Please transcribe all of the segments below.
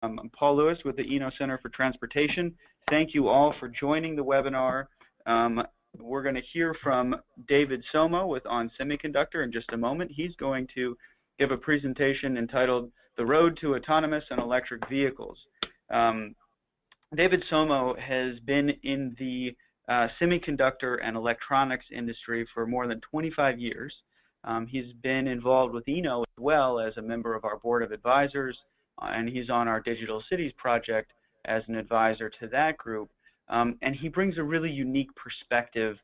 I'm Paul Lewis with the Eno Center for Transportation. Thank you all for joining the webinar. We're going to hear from David Somo with ON Semiconductor in just a moment. He's going to give a presentation entitled The Road to Autonomous and Electric Vehicles. David Somo has been in the semiconductor and electronics industry for more than 25 years. He's been involved with Eno as well as a member of our board of advisors, and he's on our Digital Cities project as an advisor to that group. And he brings a really unique perspective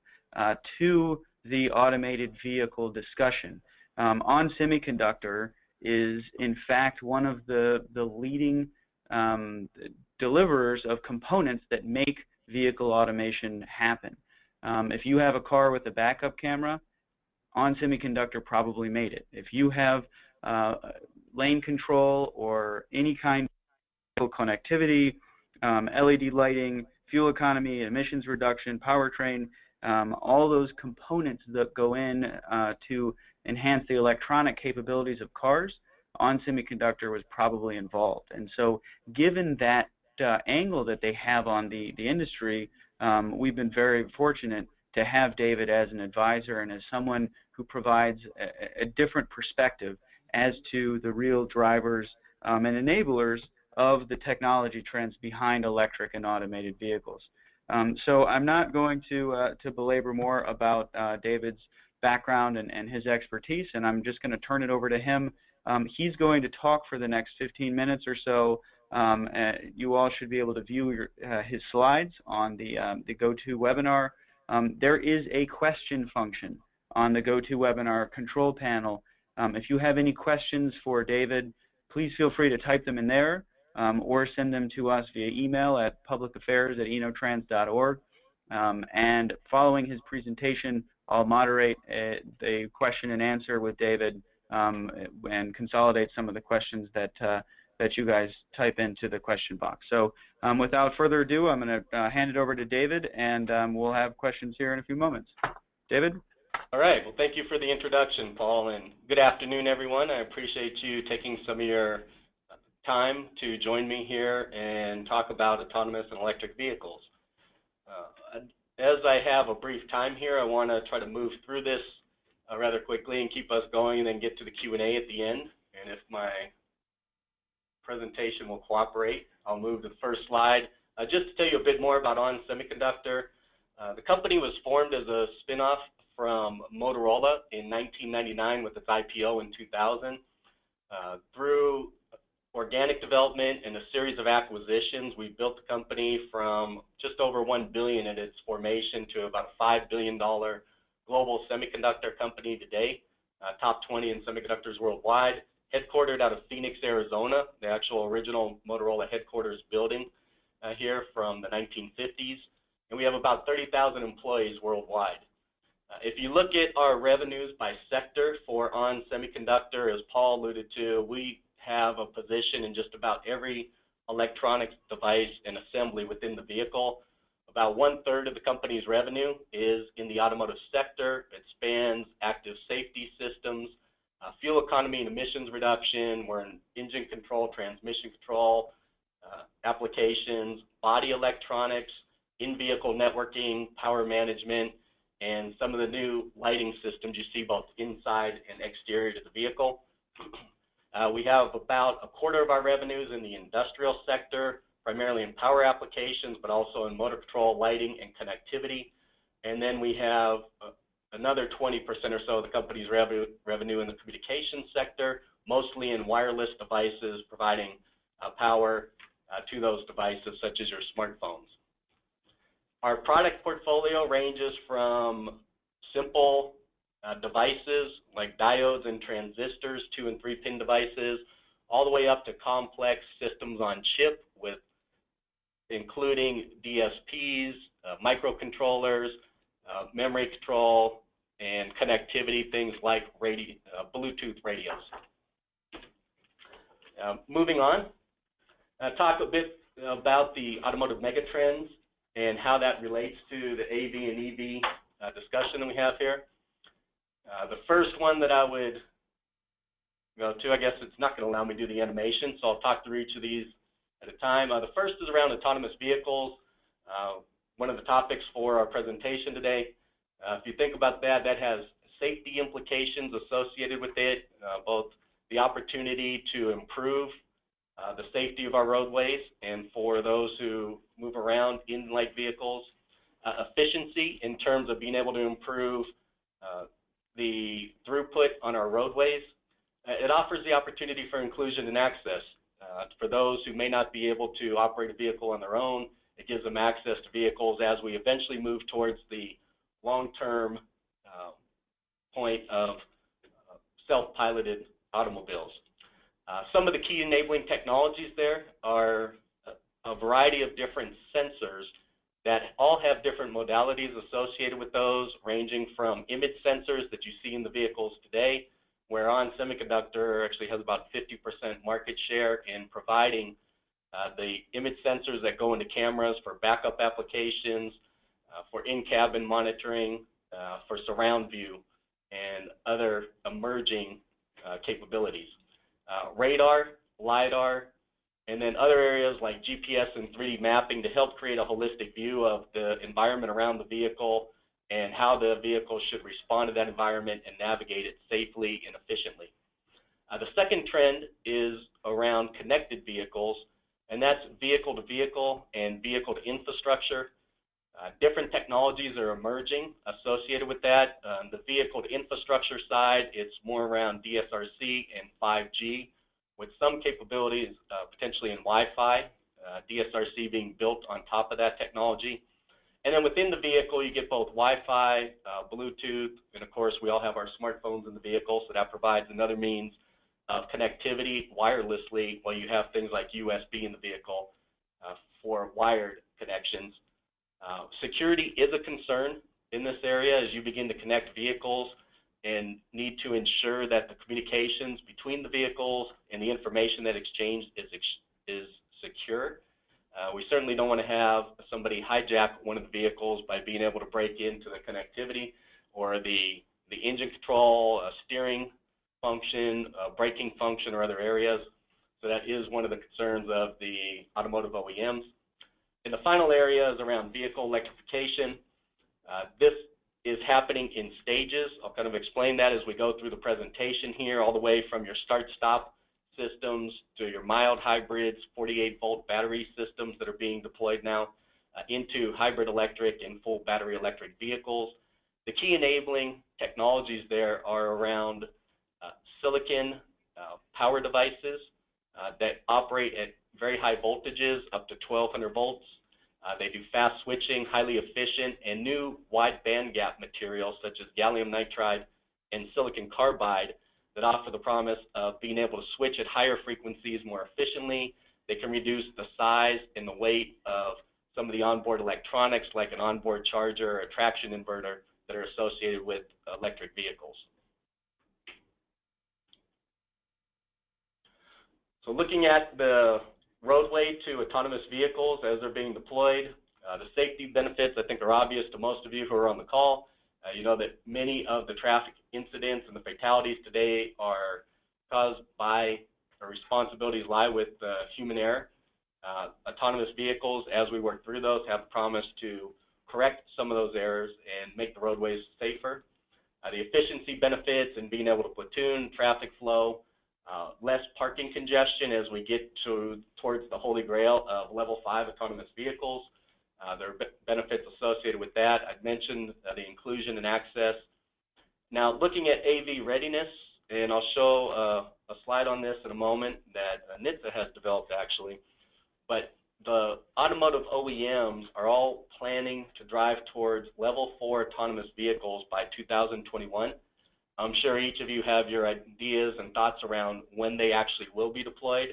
to the automated vehicle discussion. ON Semiconductor is, in fact, one of the leading deliverers of components that make vehicle automation happen. If you have a car with a backup camera, ON Semiconductor probably made it. If you have lane control or any kind of connectivity, LED lighting, fuel economy, emissions reduction, powertrain, all those components that go in to enhance the electronic capabilities of cars, ON Semiconductor was probably involved. And so given that angle that they have on the industry, we've been very fortunate to have David as an advisor and as someone who provides a different perspective as to the real drivers and enablers of the technology trends behind electric and automated vehicles. So I'm not going to belabor more about David's background and his expertise, and I'm just going to turn it over to him. He's going to talk for the next 15 minutes or so. You all should be able to view his slides on the GoToWebinar. There is a question function on the GoToWebinar control panel. If you have any questions for David, please feel free to type them in there or send them to us via email at publicaffairs@enotrans.org. And following his presentation, I'll moderate the question and answer with David and consolidate some of the questions that you guys type into the question box. So without further ado, I'm going to hand it over to David, and we'll have questions here in a few moments. David? All right. Well, thank you for the introduction, Paul, and good afternoon, everyone. I appreciate you taking some of your time to join me here and talk about autonomous and electric vehicles. As I have a brief time here, I want to try to move through this rather quickly and keep us going and then get to the Q&A at the end. And if my presentation will cooperate, I'll move to the first slide. Just to tell you a bit more about ON Semiconductor, the company was formed as a spin-off from Motorola in 1999 with its IPO in 2000. Through organic development and a series of acquisitions, we built the company from just over $1 billion at its formation to about a $5 billion global semiconductor company today, top 20 in semiconductors worldwide, headquartered out of Phoenix, Arizona, the actual original Motorola headquarters building here from the 1950s. And we have about 30,000 employees worldwide. If you look at our revenues by sector for ON Semiconductor, as Paul alluded to, we have a position in just about every electronics device and assembly within the vehicle. About 1/3 of the company's revenue is in the automotive sector. It spans active safety systems, fuel economy and emissions reduction. We're in engine control, transmission control, applications, body electronics, in-vehicle networking, power management, and some of the new lighting systems you see both inside and exterior to the vehicle. We have about 1/4 of our revenues in the industrial sector, primarily in power applications, but also in motor control, lighting, and connectivity. And then we have another 20% or so of the company's revenue in the communications sector, mostly in wireless devices, providing power to those devices, such as your smartphones. Our product portfolio ranges from simple devices like diodes and transistors, 2- and 3-pin devices, all the way up to complex systems on chip with including DSPs, microcontrollers, memory control, and connectivity, things like Bluetooth radios. Moving on, talk a bit about the automotive megatrends and how that relates to the AV and EV discussion that we have here. The first one that I would go to, I guess it's not going to allow me to do the animation, so I'll talk through each of these at a time. The first is around autonomous vehicles, one of the topics for our presentation today. If you think about that, that has safety implications associated with it, both the opportunity to improve the safety of our roadways and for those who move around in light vehicles, efficiency in terms of being able to improve the throughput on our roadways. It offers the opportunity for inclusion and access. For those who may not be able to operate a vehicle on their own, it gives them access to vehicles as we eventually move towards the long-term point of self-piloted automobiles. Some of the key enabling technologies there are a variety of different sensors that all have different modalities associated with those, ranging from image sensors that you see in the vehicles today, where ON Semiconductor actually has about 50% market share in providing the image sensors that go into cameras for backup applications, for in-cabin monitoring, for surround view, and other emerging capabilities. Radar, LiDAR, and then other areas like GPS and 3D mapping to help create a holistic view of the environment around the vehicle and how the vehicle should respond to that environment and navigate it safely and efficiently. The second trend is around connected vehicles, and that's vehicle to vehicle and vehicle to infrastructure. Different technologies are emerging associated with that. The vehicle to infrastructure side, it's more around DSRC and 5G, with some capabilities potentially in Wi-Fi, DSRC being built on top of that technology. And then within the vehicle, you get both Wi-Fi, Bluetooth, and of course, we all have our smartphones in the vehicle, so that provides another means of connectivity wirelessly, while you have things like USB in the vehicle for wired connections. Security is a concern in this area as you begin to connect vehicles and need to ensure that the communications between the vehicles and the information that exchanged is secure. We certainly don't want to have somebody hijack one of the vehicles by being able to break into the connectivity or the engine control, steering function, braking function, or other areas. So that is one of the concerns of the automotive OEMs. And the final area is around vehicle electrification. This is happening in stages. I'll kind of explain that as we go through the presentation here, all the way from your start-stop systems to your mild hybrids, 48-volt battery systems that are being deployed now, into hybrid electric and full battery electric vehicles. The key enabling technologies there are around silicon power devices that operate at very high voltages, up to 1200 volts. They do fast switching, highly efficient, and new wide bandgap materials such as gallium nitride and silicon carbide that offer the promise of being able to switch at higher frequencies more efficiently. They can reduce the size and the weight of some of the onboard electronics like an onboard charger or a traction inverter that are associated with electric vehicles. So looking at the roadway to autonomous vehicles as they're being deployed, the safety benefits I think are obvious to most of you who are on the call. You know that many of the traffic incidents and the fatalities today are caused by, or responsibilities lie with human error. Autonomous vehicles, as we work through those, have the promise to correct some of those errors and make the roadways safer. The efficiency benefits in being able to platoon traffic flow, less parking congestion as we get towards the holy grail of level 5 autonomous vehicles. There are benefits associated with that. I've mentioned the inclusion and access. Now, looking at AV readiness, and I'll show a slide on this in a moment that NHTSA has developed actually, but the automotive OEMs are all planning to drive towards level 4 autonomous vehicles by 2021. I'm sure each of you have your ideas and thoughts around when they actually will be deployed.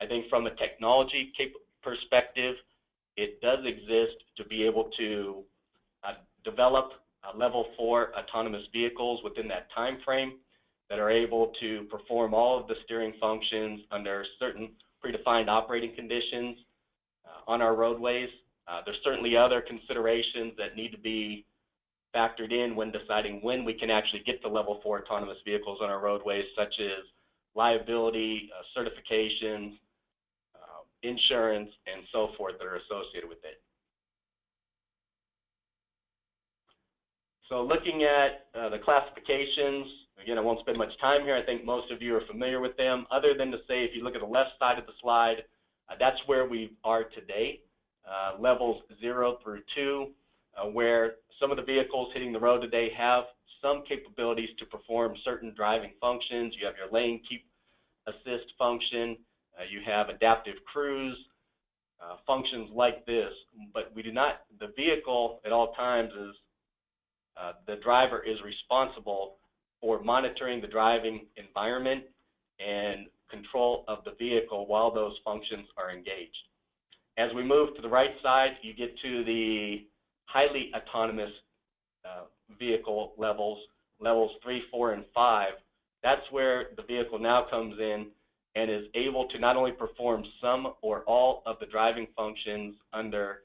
I think from a technology perspective, it does exist to be able to develop level 4 autonomous vehicles within that time frame that are able to perform all of the steering functions under certain predefined operating conditions on our roadways. There's certainly other considerations that need to be factored in when deciding when we can actually get to level 4 autonomous vehicles on our roadways, such as liability, certification, insurance, and so forth that are associated with it. So looking at the classifications, again, I won't spend much time here. I think most of you are familiar with them, other than to say if you look at the left side of the slide, that's where we are today, levels 0 through 2, where some of the vehicles hitting the road today have some capabilities to perform certain driving functions. You have your lane keep assist function, you have adaptive cruise, functions like this, but we do not, the vehicle at all times is, the driver is responsible for monitoring the driving environment and control of the vehicle while those functions are engaged. As we move to the right side, you get to the highly autonomous vehicle levels, levels 3, 4, and 5. That's where the vehicle now comes in and is able to not only perform some or all of the driving functions under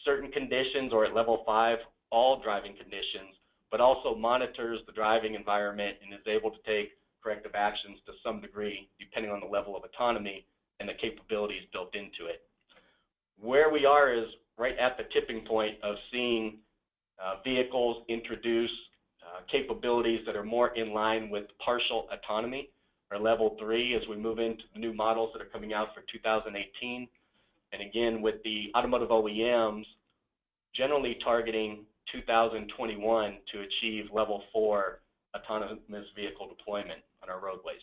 certain conditions, or at level 5, all driving conditions, but also monitors the driving environment and is able to take corrective actions to some degree, depending on the level of autonomy and the capabilities built into it. Where we are is right at the tipping point of seeing vehicles introduce capabilities that are more in line with partial autonomy, or level 3, as we move into the new models that are coming out for 2018. And again, with the automotive OEMs generally targeting 2021 to achieve level 4 autonomous vehicle deployment on our roadways.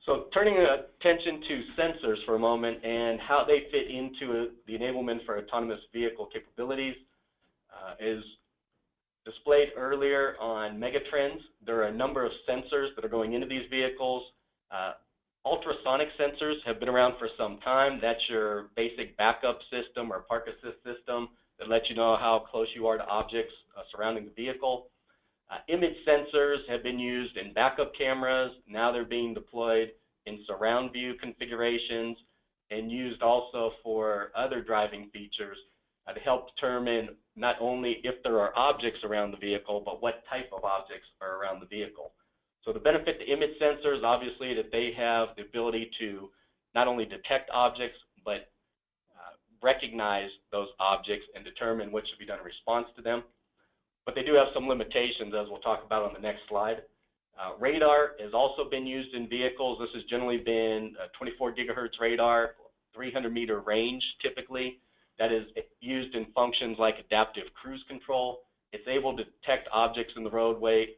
So turning attention to sensors for a moment and how they fit into the enablement for autonomous vehicle capabilities is displayed earlier on megatrends. There are a number of sensors that are going into these vehicles. Ultrasonic sensors have been around for some time. That's your basic backup system or park assist system that lets you know how close you are to objects surrounding the vehicle. Image sensors have been used in backup cameras. Now they're being deployed in surround view configurations and used also for other driving features to help determine not only if there are objects around the vehicle, but what type of objects are around the vehicle. So the benefit to image sensors, obviously, that they have the ability to not only detect objects, but recognize those objects and determine what should be done in response to them. But they do have some limitations, as we'll talk about on the next slide. Radar has also been used in vehicles. This has generally been 24 gigahertz radar, 300-meter range typically. That is used in functions like adaptive cruise control. It's able to detect objects in the roadway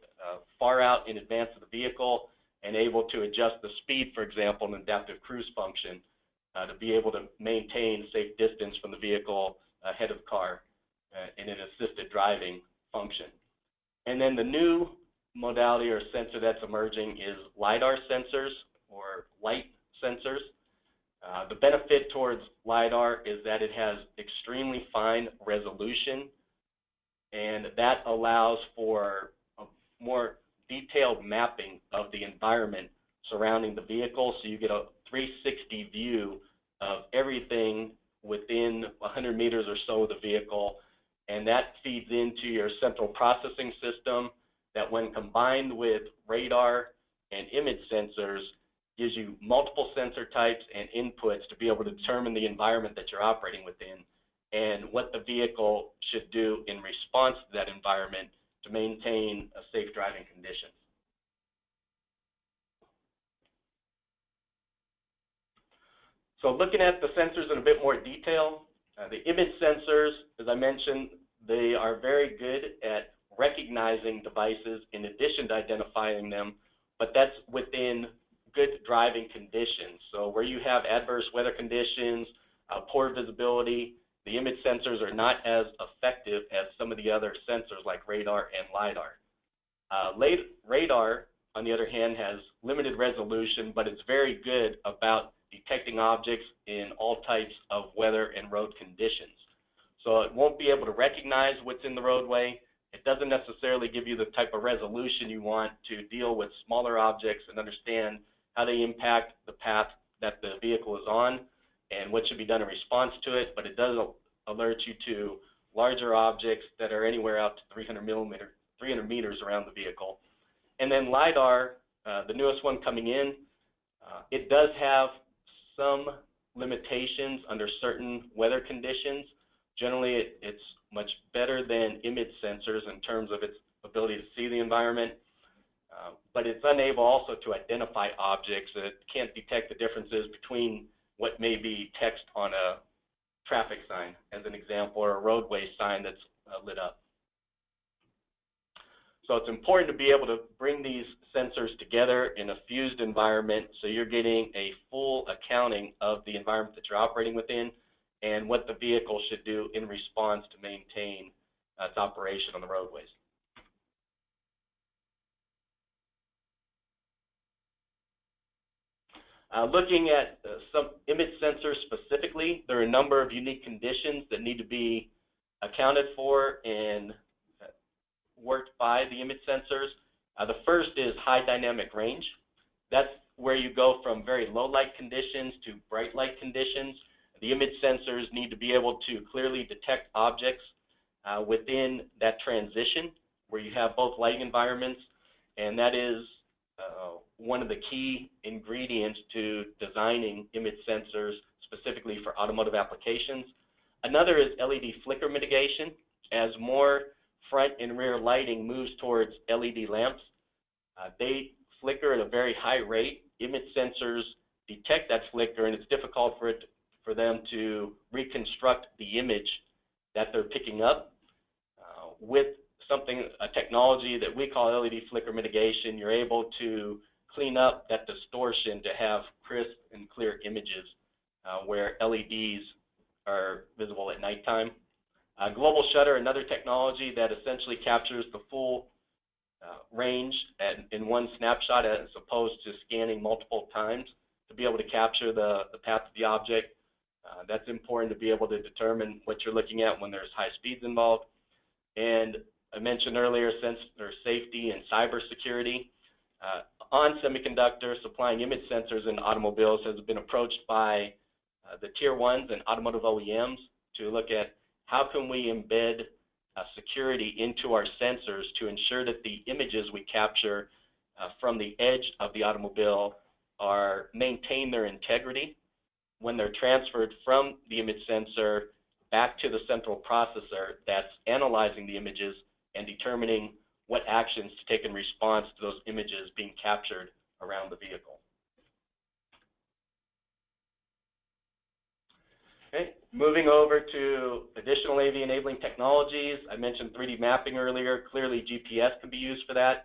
far out in advance of the vehicle and able to adjust the speed, for example, in an adaptive cruise function to be able to maintain safe distance from the vehicle ahead of the car in an assisted driving function. And then the new modality or sensor that's emerging is LiDAR sensors or light sensors. The benefit towards LiDAR is that it has extremely fine resolution, and that allows for a more detailed mapping of the environment surrounding the vehicle, so you get a 360 view of everything within 100 meters or so of the vehicle, and that feeds into your central processing system that, when combined with radar and image sensors, gives you multiple sensor types and inputs to be able to determine the environment that you're operating within and what the vehicle should do in response to that environment to maintain a safe driving condition. So looking at the sensors in a bit more detail, the image sensors, as I mentioned, they are very good at recognizing devices in addition to identifying them, but that's within good driving conditions. So where you have adverse weather conditions, poor visibility, the image sensors are not as effective as some of the other sensors like radar and LiDAR. Radar, on the other hand, has limited resolution, but it's very good about detecting objects in all types of weather and road conditions. So it won't be able to recognize what's in the roadway. It doesn't necessarily give you the type of resolution you want to deal with smaller objects and understand how they impact the path that the vehicle is on and what should be done in response to it, but it does alert you to larger objects that are anywhere out to 300 meters around the vehicle. And then LiDAR, the newest one coming in, it does have some limitations under certain weather conditions. Generally, it's much better than image sensors in terms of its ability to see the environment, but it's unable also to identify objects. It can't detect the differences between what may be text on a traffic sign, as an example, or a roadway sign that's lit up. So it's important to be able to bring these sensors together in a fused environment so you're getting a full accounting of the environment that you're operating within and what the vehicle should do in response to maintain its operation on the roadways. Looking at some image sensors specifically, there are a number of unique conditions that need to be accounted for and worked by the image sensors. The first is high dynamic range. That's where you go from very low light conditions to bright light conditions. The image sensors need to be able to clearly detect objects within that transition where you have both lighting environments, and that is one of the key ingredients to designing image sensors specifically for automotive applications. Another is LED flicker mitigation. As more front and rear lighting moves towards LED lamps, they flicker at a very high rate. Image sensors detect that flicker, and it's difficult for them to reconstruct the image that they're picking up. With a technology that we call LED flicker mitigation, you're able to clean up that distortion to have crisp and clear images where LEDs are visible at nighttime. Global shutter, another technology that essentially captures the full range in one snapshot as opposed to scanning multiple times to be able to capture the path of the object. That's important to be able to determine what you're looking at when there's high speeds involved. And I mentioned earlier sensor safety and cybersecurity. ON Semiconductor, supplying image sensors in automobiles, has been approached by the tier ones and automotive OEMs to look at how can we embed security into our sensors to ensure that the images we capture from the edge of the automobile maintain their integrity when they're transferred from the image sensor back to the central processor that's analyzing the images and determining what actions to take in response to those images being captured around the vehicle. Okay, moving over to additional AV enabling technologies. I mentioned 3D mapping earlier. Clearly GPS can be used for that,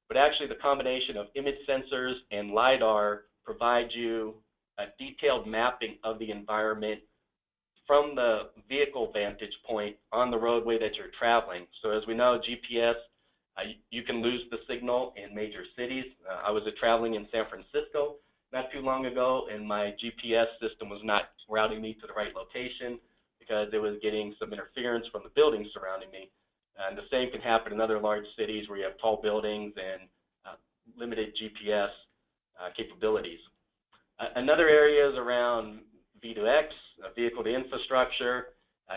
but actually the combination of image sensors and LiDAR provides you a detailed mapping of the environment from the vehicle vantage point on the roadway that you're traveling. So as we know, GPS, you can lose the signal in major cities. I was traveling in San Francisco not too long ago, and my GPS system was not routing me to the right location because it was getting some interference from the buildings surrounding me. And the same can happen in other large cities where you have tall buildings and limited GPS capabilities. Another area is around V2X, vehicle to infrastructure.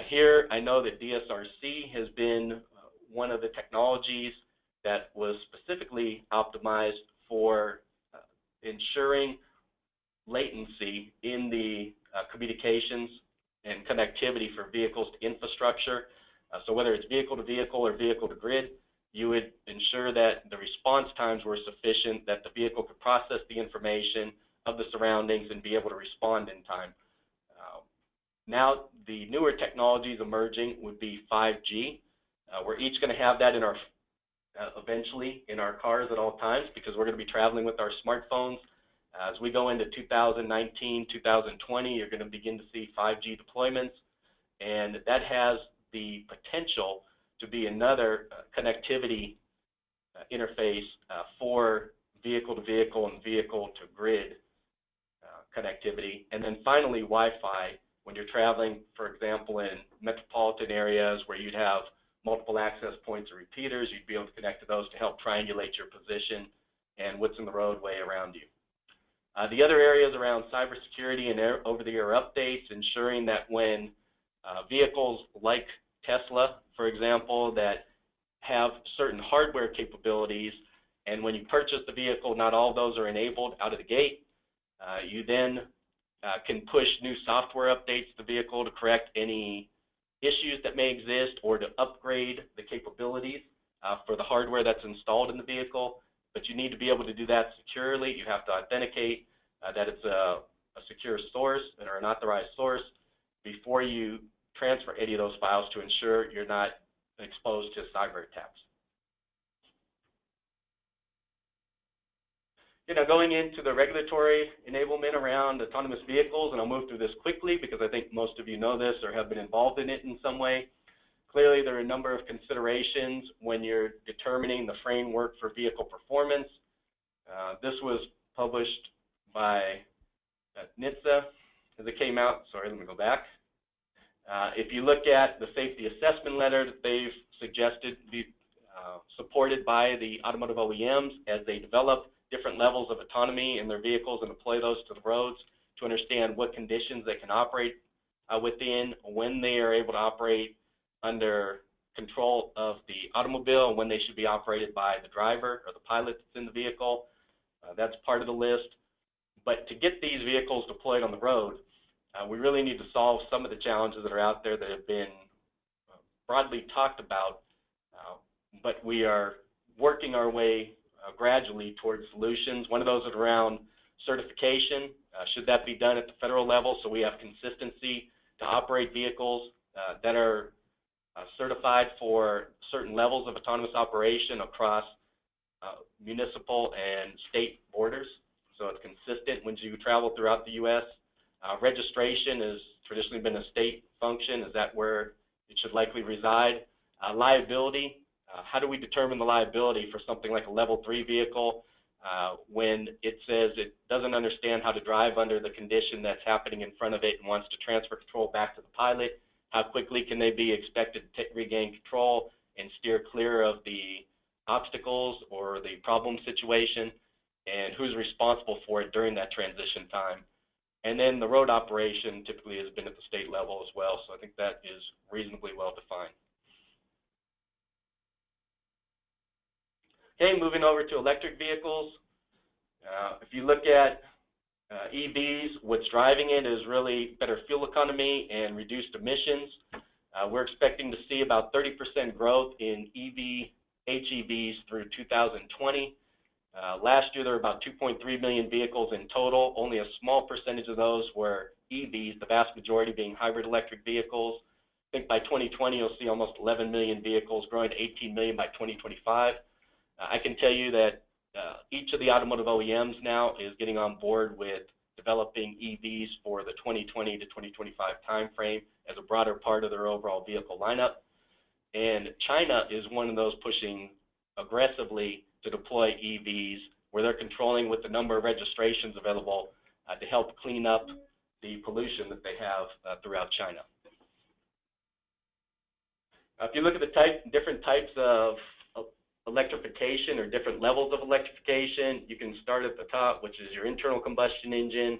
Here, I know that DSRC has been one of the technologies that was specifically optimized for ensuring latency in the communications and connectivity for vehicles to infrastructure. So whether it's vehicle to vehicle or vehicle to grid, you would ensure that the response times were sufficient, that the vehicle could process the information of the surroundings and be able to respond in time. Now, the newer technologies emerging would be 5G. We're each going to have that in our eventually in our cars at all times because we're going to be traveling with our smartphones. As we go into 2019, 2020, you're going to begin to see 5G deployments, and that has the potential to be another connectivity interface for vehicle to vehicle and vehicle to grid connectivity. And then finally, Wi-Fi. When you're traveling, for example, in metropolitan areas where you'd have multiple access points or repeaters, you'd be able to connect to those to help triangulate your position and what's in the roadway around you. The other areas around cybersecurity and over-the-air updates, ensuring that when vehicles like Tesla, for example, that have certain hardware capabilities And when you purchase the vehicle, not all of those are enabled out of the gate. You then can push new software updates to the vehicle to correct any issues that may exist or to upgrade the capabilities for the hardware that's installed in the vehicle. But you need to be able to do that securely. You have to authenticate that it's a secure source or an authorized source before you transfer any of those files to ensure you're not exposed to cyber attacks. Going into the regulatory enablement around autonomous vehicles, and I'll move through this quickly because I think most of you know this or have been involved in it in some way. Clearly, there are a number of considerations when you're determining the framework for vehicle performance. This was published by NHTSA as it came out. Sorry, let me go back. If you look at the safety assessment letter that they've suggested be supported by the automotive OEMs as they develop different levels of autonomy in their vehicles and deploy those to the roads to understand what conditions they can operate within, when they are able to operate under control of the automobile, and when they should be operated by the driver or the pilot that's in the vehicle. That's part of the list. But to get these vehicles deployed on the road, we really need to solve some of the challenges that are out there that have been broadly talked about, but we are working our way gradually towards solutions. One of those is around certification. Should that be done at the federal level so we have consistency to operate vehicles that are certified for certain levels of autonomous operation across municipal and state borders, so it's consistent when you travel throughout the U.S. Registration has traditionally been a state function. Is that where it should likely reside? Liability. How do we determine the liability for something like a level 3 vehicle when it says it doesn't understand how to drive under the condition that's happening in front of it and wants to transfer control back to the pilot? How quickly can they be expected to regain control and steer clear of the obstacles or the problem situation? And who's responsible for it during that transition time? And then the road operation typically has been at the state level as well, so I think that is reasonably well defined. Okay, moving over to electric vehicles. If you look at EVs, what's driving it is really better fuel economy and reduced emissions. We're expecting to see about 30% growth in HEVs through 2020. Last year, there were about 2.3 million vehicles in total. Only a small percentage of those were EVs, the vast majority being hybrid electric vehicles. I think by 2020, you'll see almost 11 million vehicles, growing to 18 million by 2025. I can tell you that each of the automotive OEMs now is getting on board with developing EVs for the 2020 to 2025 timeframe as a broader part of their overall vehicle lineup. And China is one of those pushing aggressively to deploy EVs, where they're controlling with the number of registrations available to help clean up the pollution that they have throughout China. If you look at the different types of electrification or different levels of electrification, you can start at the top, which is your internal combustion engine,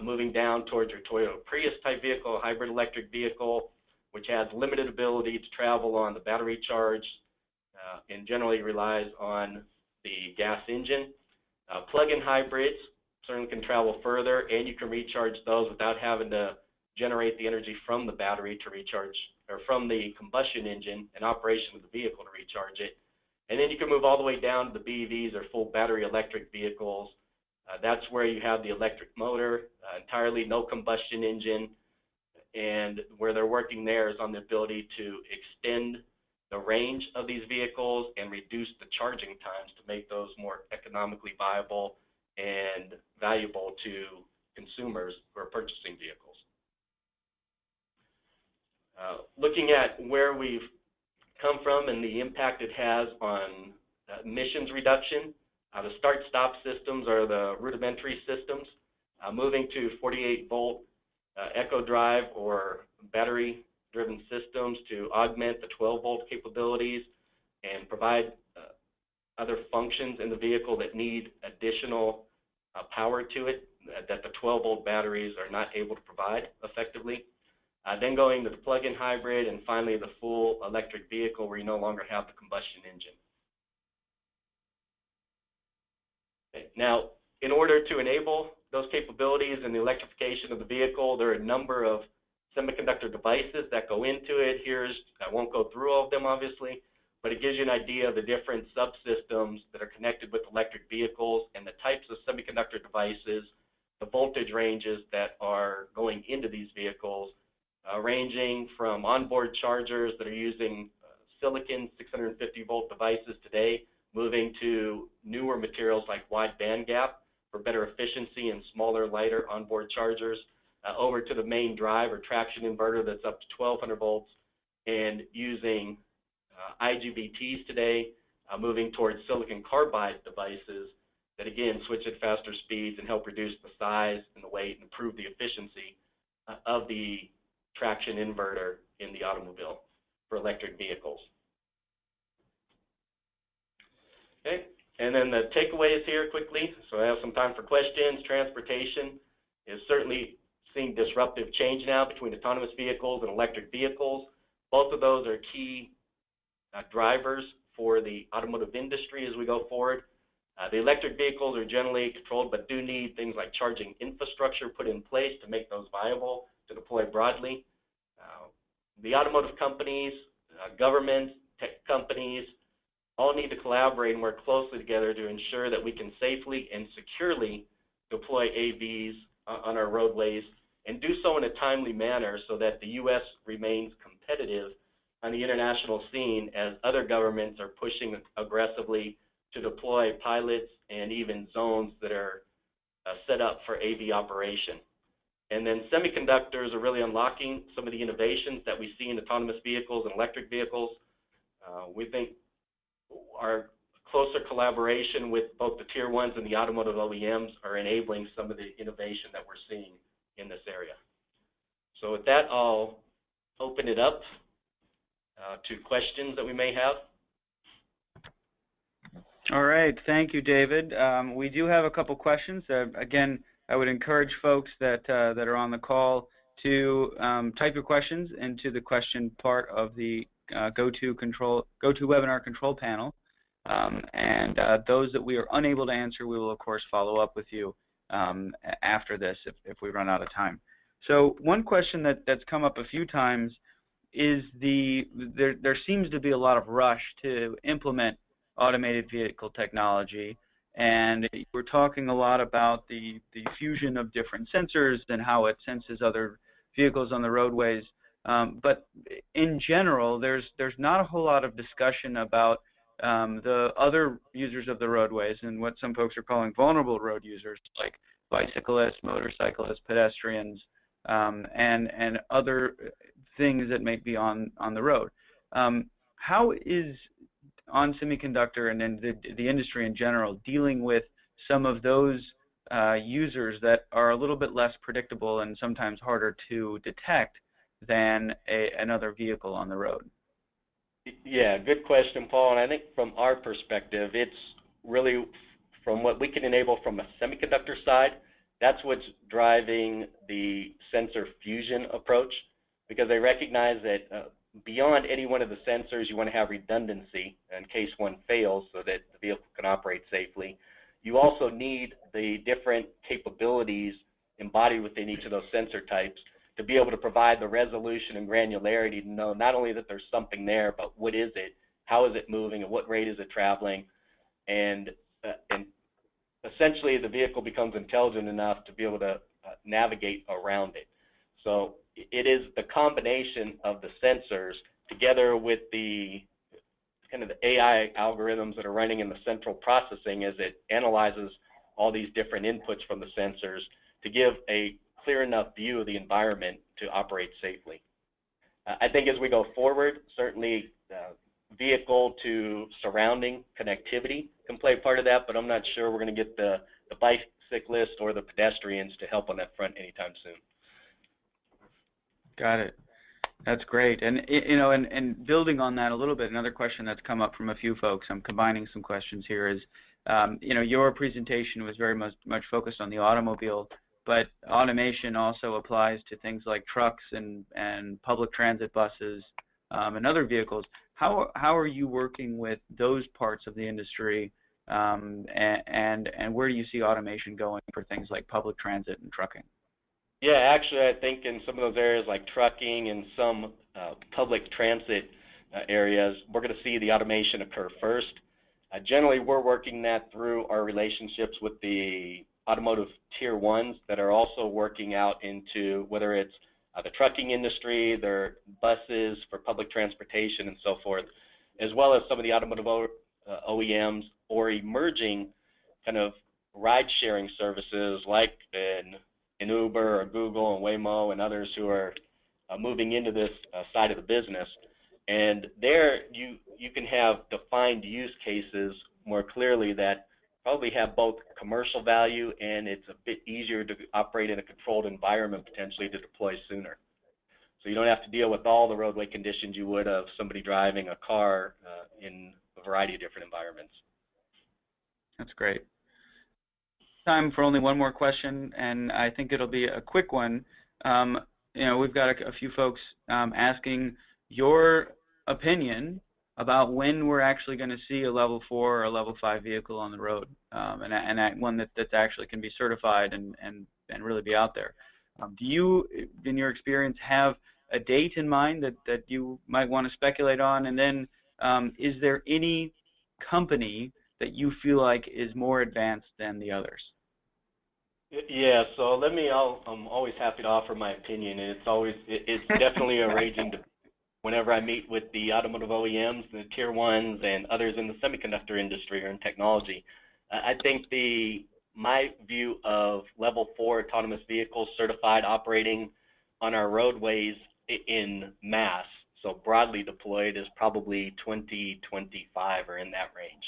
moving down towards your Toyota Prius type vehicle, a hybrid electric vehicle, which has limited ability to travel on the battery charge and generally relies on the gas engine. Plug-in hybrids certainly can travel further, and you can recharge those without having to generate the energy from the battery to recharge, or from the combustion engine and operation of the vehicle to recharge it. And then you can move all the way down to the BEVs, or full battery electric vehicles. That's where you have the electric motor, entirely no combustion engine, and where they're working there is on the ability to extend the range of these vehicles and reduce the charging times to make those more economically viable and valuable to consumers who are purchasing vehicles. Looking at where we've come from and the impact it has on emissions reduction, the start-stop systems are the rudimentary systems. Moving to 48-volt echo drive or battery-driven systems to augment the 12-volt capabilities and provide other functions in the vehicle that need additional power to it that the 12-volt batteries are not able to provide effectively. Then going to the plug-in hybrid, and finally the full electric vehicle where you no longer have the combustion engine. Now, in order to enable those capabilities and the electrification of the vehicle, there are a number of semiconductor devices that go into it. I won't go through all of them, obviously, but it gives you an idea of the different subsystems that are connected with electric vehicles and the types of semiconductor devices, the voltage ranges that are going into these vehicles, ranging from onboard chargers that are using silicon 650-volt devices today, moving to newer materials like wide bandgap for better efficiency and smaller, lighter onboard chargers, over to the main drive or traction inverter that's up to 1200 volts, and using IGBTs today, moving towards silicon carbide devices that, again, switch at faster speeds and help reduce the size and the weight and improve the efficiency of the traction inverter in the automobile for electric vehicles. Okay, and then the takeaways here quickly, so I have some time for questions. Transportation is certainly seeing disruptive change now between autonomous vehicles and electric vehicles. Both of those are key drivers for the automotive industry as we go forward. The electric vehicles are generally controlled but do need things like charging infrastructure put in place to make those viable to deploy broadly. The automotive companies, governments, tech companies, all need to collaborate and work closely together to ensure that we can safely and securely deploy AVs on our roadways and do so in a timely manner so that the U.S. remains competitive on the international scene as other governments are pushing aggressively to deploy pilots and even zones that are set up for AV operation. And then semiconductors are really unlocking some of the innovations that we see in autonomous vehicles and electric vehicles. We think our closer collaboration with both the tier ones and the automotive OEMs are enabling some of the innovation that we're seeing in this area. So with that, I'll open it up to questions that we may have. All right, thank you, David. We do have a couple questions. Again, I would encourage folks that are on the call to type your questions into the question part of the GoToWebinar control panel, and those that we are unable to answer, we will of course follow up with you after this if we run out of time. So one question that's come up a few times is there seems to be a lot of rush to implement automated vehicle technology, and we're talking a lot about the fusion of different sensors and how it senses other vehicles on the roadways. But in general, there's not a whole lot of discussion about the other users of the roadways and what some folks are calling vulnerable road users, like bicyclists, motorcyclists, pedestrians, and other things that may be on the road. How is ON Semiconductor and then the industry in general dealing with some of those users that are a little bit less predictable and sometimes harder to detect than another vehicle on the road? Yeah, good question, Paul. And I think from our perspective, it's really from what we can enable from a semiconductor side, that's what's driving the sensor fusion approach, because they recognize that beyond any one of the sensors, you want to have redundancy in case one fails so that the vehicle can operate safely. You also need the different capabilities embodied within each of those sensor types to be able to provide the resolution and granularity to know not only that there's something there, but what is it, how is it moving, at what rate is it traveling, and essentially the vehicle becomes intelligent enough to be able to navigate around it. So it is the combination of the sensors together with the kind of the AI algorithms that are running in the central processing as it analyzes all these different inputs from the sensors to give a clear enough view of the environment to operate safely. I think as we go forward, certainly vehicle to surrounding connectivity can play a part of that, but I'm not sure we're going to get the bicyclist or the pedestrians to help on that front anytime soon. Got it. That's great. And you know, and building on that a little bit, another question that's come up from a few folks, I'm combining some questions here, is you know, your presentation was very much focused on the automobile, but automation also applies to things like trucks and public transit buses and other vehicles. How are you working with those parts of the industry and where do you see automation going for things like public transit and trucking? Yeah, actually, I think in some of those areas like trucking and some public transit areas, we're going to see the automation occur first. Generally, we're working that through our relationships with the automotive tier ones that are also working out into whether it's the trucking industry, their buses for public transportation and so forth, as well as some of the automotive OEMs or emerging kind of ride-sharing services like in Uber or Google and Waymo and others who are moving into this side of the business. And there you can have defined use cases more clearly that probably have both commercial value, and it's a bit easier to operate in a controlled environment potentially to deploy sooner. So you don't have to deal with all the roadway conditions you would of somebody driving a car in a variety of different environments. That's great. Time for only one more question, and I think it'll be a quick one. We've got a few folks asking your opinion about when we're actually going to see a level 4 or a level 5 vehicle on the road, and one that actually can be certified and really be out there. Do you, in your experience, have a date in mind that you might want to speculate on? And then is there any company that you feel like is more advanced than the others? Yeah, so I'm always happy to offer my opinion, and it's definitely a raging debate whenever I meet with the automotive OEMs, the tier ones, and others in the semiconductor industry or in technology. I think my view of level 4 autonomous vehicles certified operating on our roadways in mass, so broadly deployed, is probably 2025 or in that range.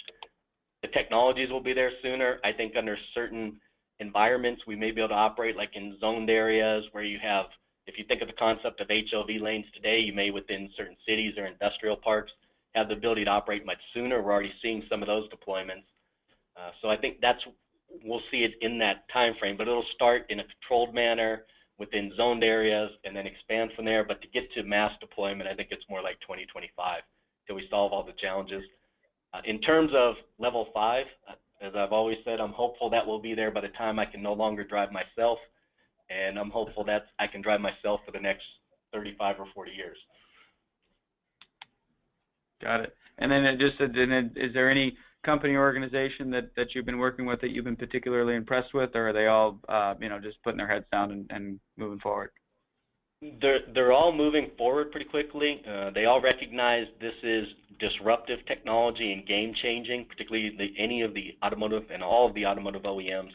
The technologies will be there sooner. I think under certain environments we may be able to operate like in zoned areas where you have, if you think of the concept of HOV lanes today, you may within certain cities or industrial parks have the ability to operate much sooner. We're already seeing some of those deployments. So I think we'll see it in that time frame, but it'll start in a controlled manner within zoned areas and then expand from there. But to get to mass deployment, I think it's more like 2025 till we solve all the challenges. In terms of level 5, as I've always said, I'm hopeful that will be there by the time I can no longer drive myself, and I'm hopeful that I can drive myself for the next 35 or 40 years. Got it. And then is there any company or organization that you've been working with that you've been particularly impressed with, or are they all just putting their heads down and moving forward? They're all moving forward pretty quickly. They all recognize this is disruptive technology and game-changing, particularly any of the automotive and all of the automotive OEMs,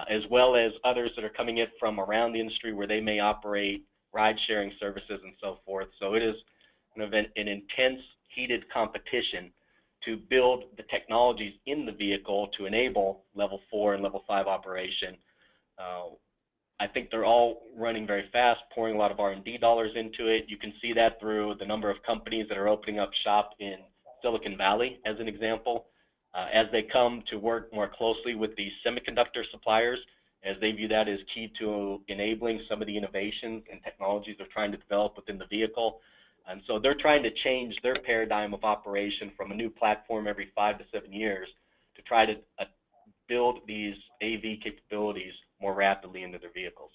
as well as others that are coming in from around the industry where they may operate ride-sharing services and so forth. So it is an intense, heated competition to build the technologies in the vehicle to enable level 4 and level 5 operation. I think they're all running very fast, pouring a lot of R&D dollars into it. You can see that through the number of companies that are opening up shop in Silicon Valley, as an example, as they come to work more closely with the semiconductor suppliers, as they view that as key to enabling some of the innovations and technologies they're trying to develop within the vehicle. And so they're trying to change their paradigm of operation from a new platform every 5 to 7 years to try to build these AV capabilities more rapidly into their vehicles.